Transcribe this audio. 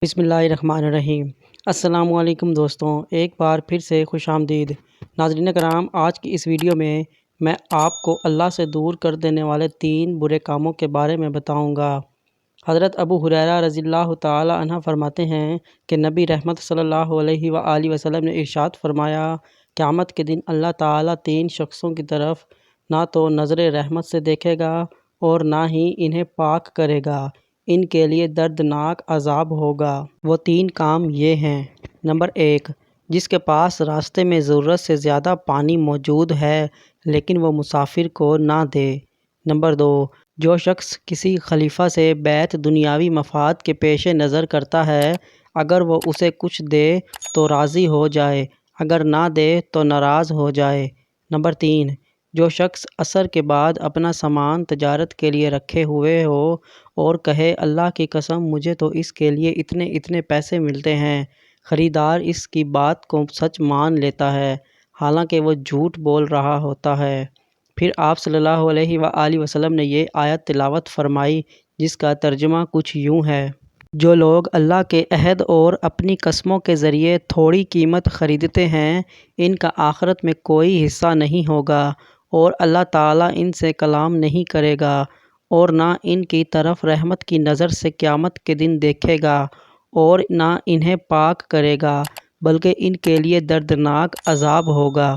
بسم اللہ الرحمن الرحیم۔ السلام علیکم دوستوں، ایک بار پھر سے خوش آمدید۔ ناظرین کرام، آج کی اس ویڈیو میں آپ کو اللہ سے دور کر دینے والے 3 برے کاموں کے بارے میں بتاؤں گا۔ حضرت ابو ہریرہ رضی اللہ تعالی عنہ فرماتے ہیں کہ نبی رحمت صلی اللہ علیہ وآلہ وسلم نے ارشاد فرمایا، قیامت کے دن اللہ تعالیٰ 3 شخصوں کی طرف نہ تو نظر رحمت سے دیکھے گا اور نہ ہی انہیں پاک کرے گا، ان کے لیے دردناک عذاب ہوگا۔ وہ 3 کام یہ ہیں۔ نمبر 1، جس کے پاس راستے میں ضرورت سے زیادہ پانی موجود ہے لیکن وہ مسافر کو نہ دے۔ نمبر 2، جو شخص کسی خلیفہ سے بیعت دنیاوی مفاد کے پیش نظر کرتا ہے، اگر وہ اسے کچھ دے تو راضی ہو جائے، اگر نہ دے تو ناراض ہو جائے۔ نمبر 3، جو شخص عصر کے بعد اپنا سامان تجارت کے لیے رکھے ہوئے ہو اور کہے اللہ کی قسم مجھے تو اس کے لیے اتنے پیسے ملتے ہیں، خریدار اس کی بات کو سچ مان لیتا ہے حالانکہ وہ جھوٹ بول رہا ہوتا ہے۔ پھر آپ صلی اللہ علیہ وآلہ وسلم نے یہ آیت تلاوت فرمائی جس کا ترجمہ کچھ یوں ہے۔ جو لوگ اللہ کے عہد اور اپنی قسموں کے ذریعے تھوڑی قیمت خریدتے ہیں، ان کا آخرت میں کوئی حصہ نہیں ہوگا اور اللہ تعالیٰ ان سے کلام نہیں کرے گا اور نہ ان کی طرف رحمت کی نظر سے قیامت کے دن دیکھے گا اور نہ انہیں پاک کرے گا، بلکہ ان کے لیے دردناک عذاب ہوگا۔